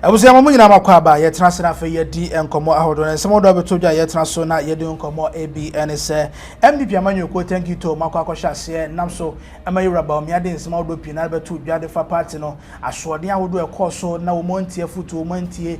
Abusia mamu nyina makwa ba ye tena sena fe ye di enkomo ahodo na nsemo do beto dwa ye tena so na ye di enkomo ABN se NPP amanyoko thank you to makwa akosha se nam so amayura Bawumia de nsemo do pi na beto dwa de fa party no asode ahodo e koso na wo montie futu wo montie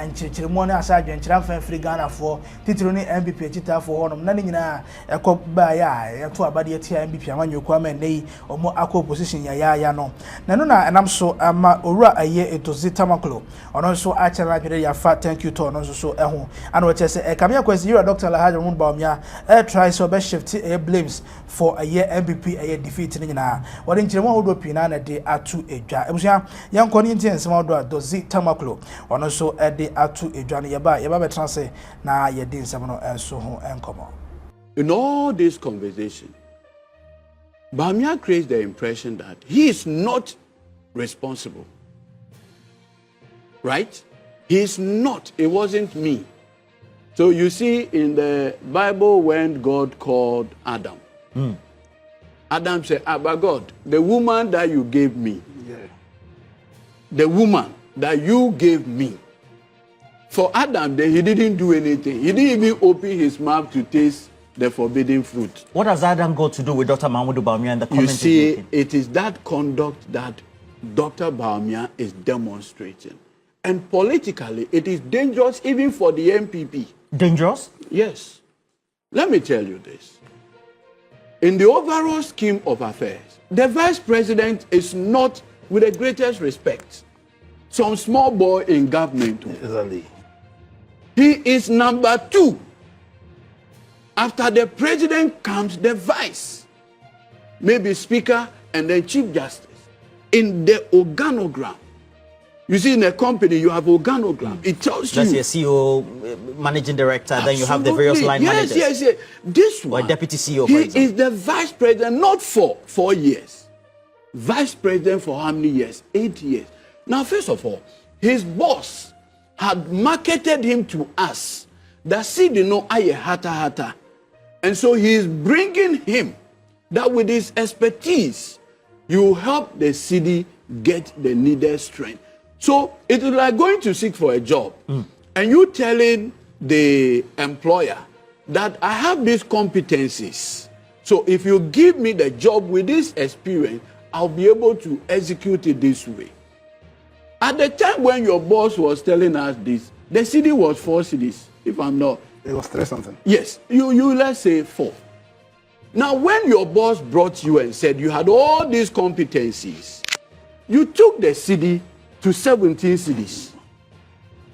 enchirchirimo na asa adwenchira mfa free Ghana for titiro ni NPP chita for honom na nyina ekọ ba ya ye to abade ye tia NPP amanyoko amene omo akọ opposition ya no na no na nam so ama owura aye Edudzi Tameklo ono so achara dwere ya fa thank you to ono so eho and what say e kamia kwesi you Dr. Bawumia try so be shift blames for a year NPP a year defeat ni nyina wode nkyeremo hodo pina na de atu edwa ebusia yanko ni ntie nsema do Edudzi Tameklo ono so de atu edwa no yeba betra se na ye di nsem no enso ho enkomo. In all this conversation, Bawumia creates the impression that he is not responsible. Right? He's not. It wasn't me. So you see in the Bible when God called Adam, Adam said, but God, the woman that you gave me, the woman that you gave me. For Adam, he didn't do anything. He didn't even open his mouth to taste the forbidden fruit. What has Adam got to do with Dr. Bawumia and the comment? You see, it is that conduct that Dr. Bawumia is demonstrating. And politically, it is dangerous even for the NPP. Dangerous? Yes. Let me tell you this. In the overall scheme of affairs, the vice president is not, with the greatest respect, some small boy in government. Exactly. He is number 2. After the president comes the vice, maybe speaker and then chief justice. In the organogram, you see, in a company, you have organogram. It tells you. That's your CEO, managing director. Absolutely. Then you have the various line managers. Yes. This one, or deputy CEO, he is the vice president, not for 4 years. Vice president for how many years? 8 years. Now, first of all, his boss had marketed him to us. That city no aye hata. And so he is bringing him that with his expertise, you help the city get the needed strength. So it is like going to seek for a job and you telling the employer that I have these competencies. So if you give me the job with this experience, I'll be able to execute it this way. At the time when your boss was telling us this, the city was 4 cities, if I'm not. It was 3 something. Yes, you let's say 4. Now when your boss brought you and said you had all these competencies, you took the city to 17 cities.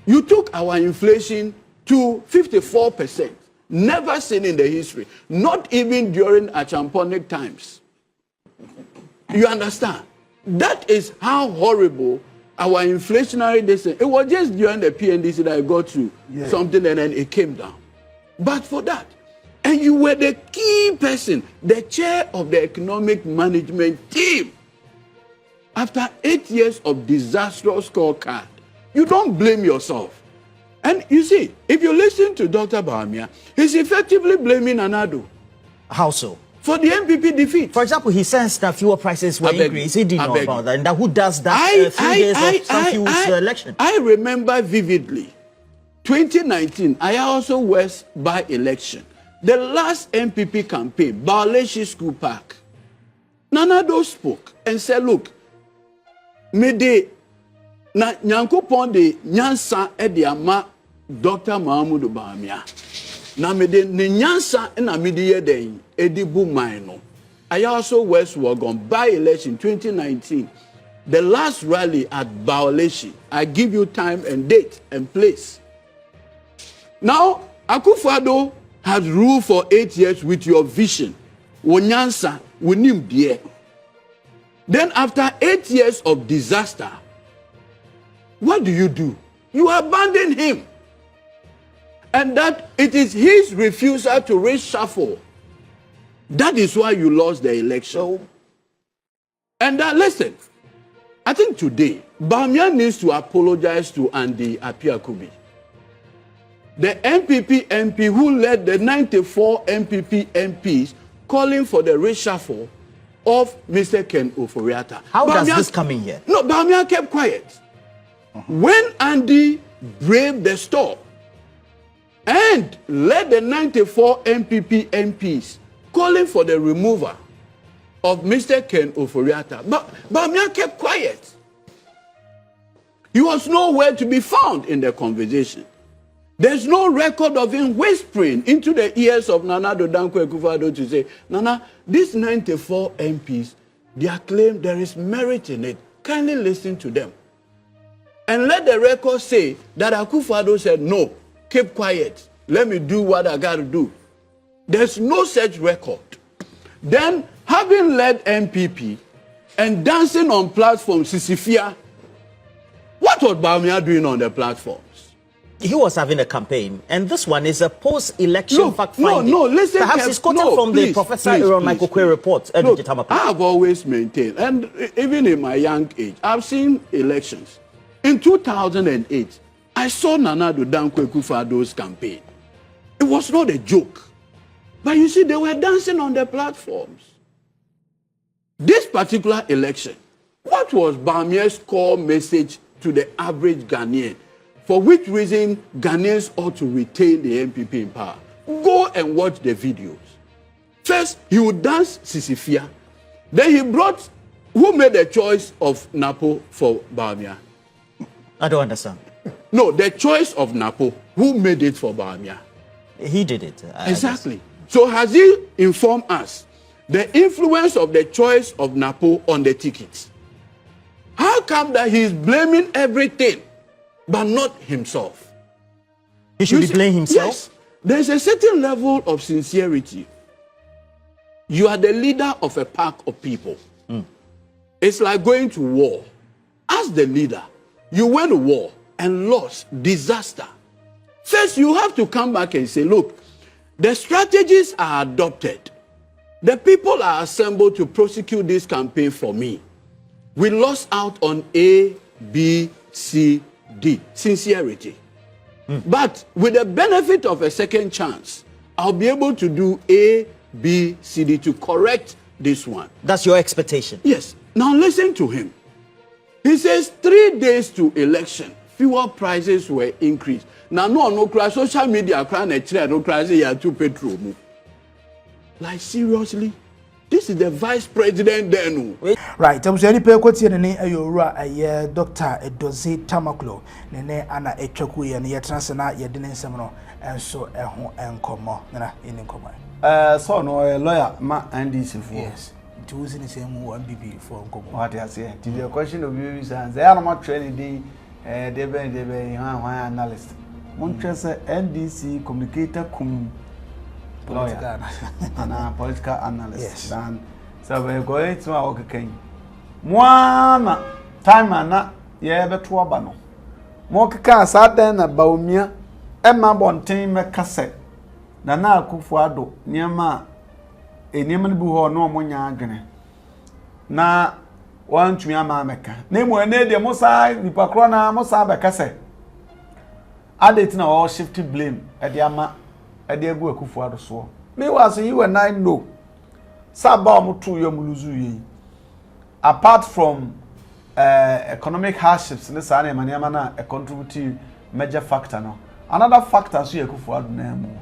You took our inflation to 54%. Never seen in the history. Not even during Achamponic times. You understand? That is how horrible our inflationary decision. It was just during the PNDC that I got to something and then it came down. But for that, and you were the key person, the chair of the economic management team. After 8 years of disastrous scorecard, you don't blame yourself. And you see, if you listen to Dr. Bawumia, he's effectively blaming Anado. How so? For the NPP defeat. For example, he says that fuel prices were increased. He didn't know about that. And that who does that 3 days of some fuel's election? I remember vividly, 2019, I also was by election. The last NPP campaign, Bawleshi School Park, Nanado spoke and said, look, Mede na nyankopon de nyansa e de ama Dr. Bawumia. Na mede ne nyansa na mede ye den edi bu man no. I also was on by election 2019. The last rally at Bawleshi. I give you time and date and place. Now, Akufo-Addo has ruled for 8 years with your vision. Wo nyansa, wo nim die. Then after 8 years of disaster, what do? You abandon him. And that it is his refusal to reshuffle. That is why you lost the election. And listen, I think today, Bawumia needs to apologize to Andy Apiakubi. The NPP MP who led the 94 NPP MPs calling for the reshuffle of Mr. Ken Oforiatta. How does this come in here? No, Bawumia kept quiet. When Andy braved the storm and led the 94 NPP MPs calling for the removal of Mr. Ken Oforiatta, but Bawumia kept quiet. He was nowhere to be found in the conversation. There's no record of him whispering into the ears of Nana Dankwa Akufo-Addo to say, Nana, these 94 MPs, their claim there is merit in it. Kindly listen to them. And let the record say that Akufo-Addo said, no, keep quiet. Let me do what I got to do. There's no such record. Then, having led NPP and dancing on platforms, Sisifia, what was Bawumia doing on the platforms? He was having a campaign, and this one is a post-election fact-finding. No, listen. Perhaps it's quoted from the Professor Aaron Michael Quay report, Edudzi Tameklo. I have always maintained, and even in my young age, I've seen elections. In 2008, I saw Nana Dankwa Akufo-Addo's campaign. It was not a joke. But you see, they were dancing on the platforms. This particular election, what was Bawumia's core message to the average Ghanaian? For which reason Ghanaians ought to retain the NPP in power? Go and watch the videos. First, he would dance Sisifia. Then he brought, who made the choice of Napo for Bawumia? I don't understand. No, the choice of Napo, who made it for Bawumia? He did it. Exactly. So has he informed us the influence of the choice of Napo on the tickets? How come that he is blaming everything but not himself? He should be blaming himself? Yes. There's a certain level of sincerity. You are the leader of a pack of people. It's like going to war. As the leader, you went to war and lost, disaster. First, you have to come back and say, look, the strategies are adopted. The people are assembled to prosecute this campaign for me. We lost out on A, B, C, D. Sincerity. But with the benefit of a second chance, I'll be able to do A, B, C, D to correct this one. That's your expectation? Yes. Now listen to him. He says 3 days to election, fuel prices were increased. Now no cry social media cry no cry say you too petrol. Like seriously? This is the vice president then. Right, I'm saying pe kwoti ne ayowura aye Dr. Edudzi Tameklo ne ana etwaku ye ne yetrase na ye de ne nsem no enso eho enkomo na eni nkomo. So no lawyer ma NDC for. Yes. It was in the same NPP for nkomo. What I say? The question of you is answer. I am not training the analyst. Montreal NDC communicator lawyer and a political analyst. Yes. And so we're going to our king. One time and not yeah, but two abano. Moka sat then at Bawumia, Emma Bontain Macassette. Nana Akufo-Addo, near ma a Neman Buho no Monya Gene. Na one to Yamameka. Name were near the Mosa, Nipacrona, Mosa Bacasse. I didn't know all shifted blame at Yama. I dare go Akufo-Addo so. Me was you and I know. Sabam to your Muluzu. Apart from economic hardships in this area, Maniamana a contributing major factor now. Another factor so Akufo-Addo name.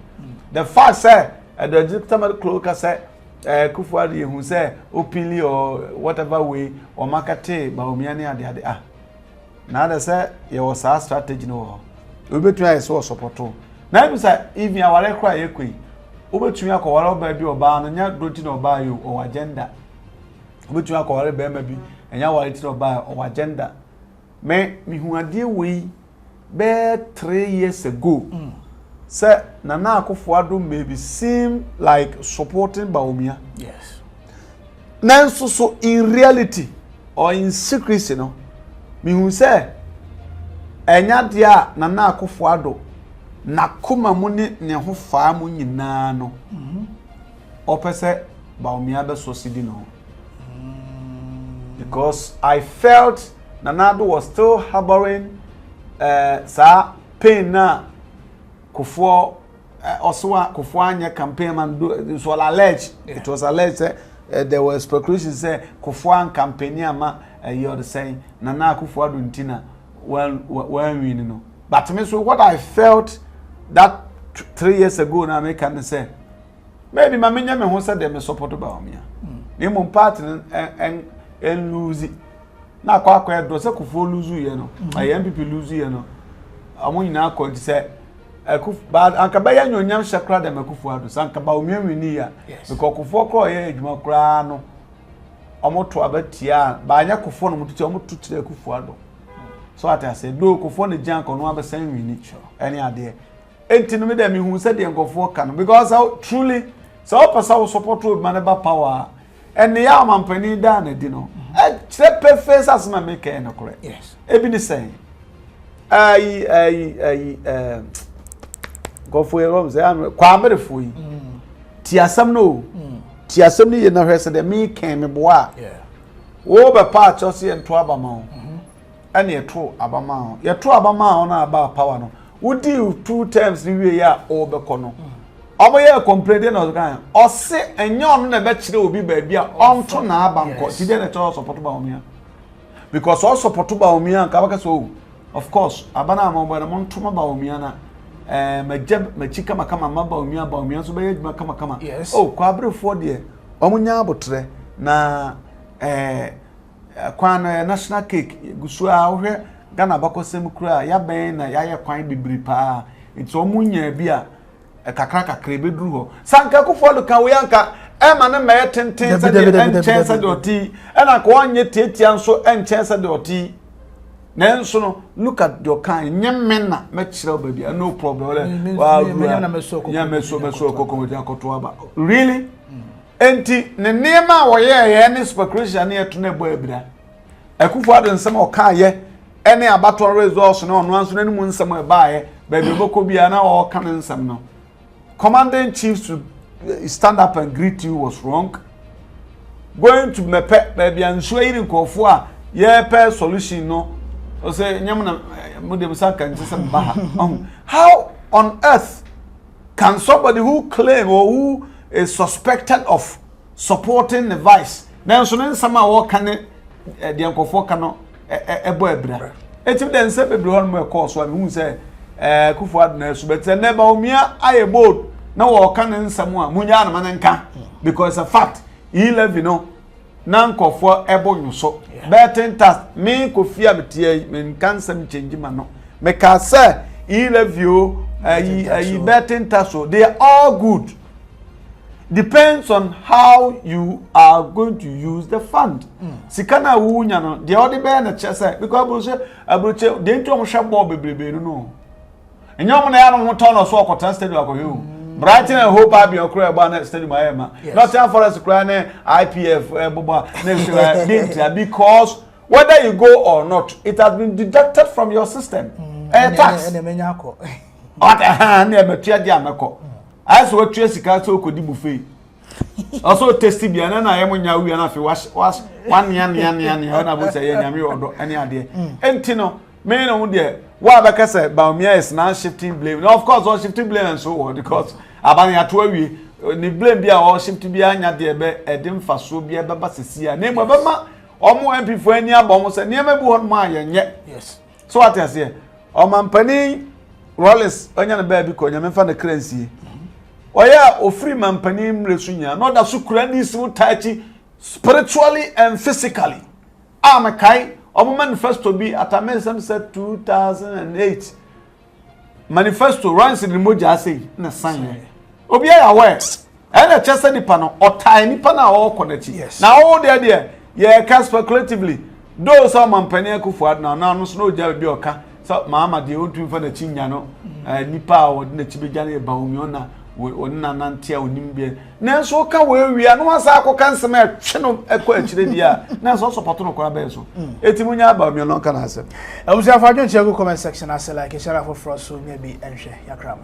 The fact say Edudzi Tameklo say Akufo-Addo who say openly or whatever way or market Bawumia ni ade ah. Now they say there was a strategy no. We be try so support. Now you say if you are cry ekwe, obetumi akowara oba bi oba no nya doti na oba yo o agenda. Obetumi akowara be ma bi enya wari ti oba o agenda. Me hu ade we be 3 years ago. Say Nana Akufo-Addo maybe seem like supporting Bawumia. Yes. Now so in reality or in secrecy no, me hu say enya dia Nana Akufo-Addo na kuma muni ne ho faa mu nyina no opese Bawumia be succeed no because I felt Nana was still harboring sa pain na Kufo Oswa Kufo anya campaign man do it was alleged. Yeah. It was alleged there was speculations say Kufo an campaign ama you're saying Nana Akufo-Addo ntina when we know. But me so what I felt that 3 years ago now me can say maybe my menya me who said them support Bawumia. Me party and lose it. Na kwa do se Kufo lose you no. NPP lose you no. Amo nyina ko say ba anka ba ya nyonyam shakra dem Kufo ado sanka Bawumia wini ya because Kufo kro ye adwuma kra no omo to abatia ba anya Kufo no mututi omo tutire Kufo ado. So I say do Kufo ne janko no abesan wini any ade enti no me dem hu se de Kufo kan because truly so person support road maneba power and the yaman penny down a dino. I step face as my maker no correct. Yes. Ebi ni say go for your room say am kwamere fo yi. Ti asam no. Ti asam ni ye na hwese de me kan me boa. Yeah. Wo be pa chose ento abama. Ene ye to abama. Ye to abama na aba power no. Wodi 2 times ni we ya o be kono. Omo ye complain na kan o se enyo no na be kire obi ba bia onto na abanko ti de na to support Bawumia because all support Bawumia ka baka so of course abana ma bo na monto ma Bawumia na machika makama ma Bawumia so be yeduma kama oh kwa abrefo de omo nya abotre na kwan national cake gusu a wohwe Ghana bakosem kura ya ben na ya ye kwan bibiri pa it's omo nya bia kakra bedru ho sanka ku folo kan we anka e ma na me tenten se de enchense de oti e na ko onye tietia nso enchense de oti na nso no look at your kind nyemme na me kire ba no problem wa nya me so kokko de akoto aba really enti ne nema wo ye ne speculation ne eto na bo abira akufo ade nsem o ka ye ene abato results no no anso nanimu nsem e ba ye ba bi boko bia na o ka nsem no commanding chiefs to stand up and greet you was wrong. Going to me pet baby and showing Kofo a ye per solution no. O say nyamna modem sanka nsem baha. How on earth can somebody who claim or who is suspected of supporting the vice then so nsem a wo kan de Kofo kan no ebo ebra. Etim den se bebre hon mo call so me hu say Kufo adna so but ne Bawumia aye bold na wo kan nsam a munya na manenka because a fact 11 no na Nkofo ebo nyuso betting task me Kofi abetie me kan sam change ma no me ka say 11 ayi betting task so they are all good depends on how you are going to use the fund sikana wunya no the other be na chese because abroche de ntom hwebo bebrebe no enyom na ya no tono so okota stadium akoyo Brighton and Hope abi okra ba na stadium ayema Nottingham Forest kra na IPF boba na because whether you go or not it has been deducted from your system tax what na metua dia meko as we tue sika so okodi buffet also tasty bia na ayemo nya wi na fe was one yan na bo say nyame odo ani ade enti no me no de wa ba kase Bawumia is now shifting blame. No, of course, all shifting blame and so on because abani atwawi ni blame bia all shifting bia nya de be edim faso bia baba sesia. Na mo bama omo MP fo ani abom se ne mebu hon ma yenye. Yes. So what I say? O mampani Rollins onya na ba bi ko nya memfa na kransie. Oya ofri mampani mresunya. No da so kura ni so tachi spiritually and physically. Amakai Omo manifesto bi atamesem said 2008 manifesto runs in the moja say na sign obi ya we na chese nipa no otai nipa na o connect na all there ye can speculatively those some mampani Akufo na no so no ja bi oka so mama de otu fa na chinya no nipa o de na chibeja na Bawumia na wonna nantia onimbie na so ka we no asa akoka nsem e twe no ekọ akire dia na so support no kwa be so etimunya Bawumia no kana asem abusia fa dwon che go comment section ase like share for so maybe enhwe yakra mo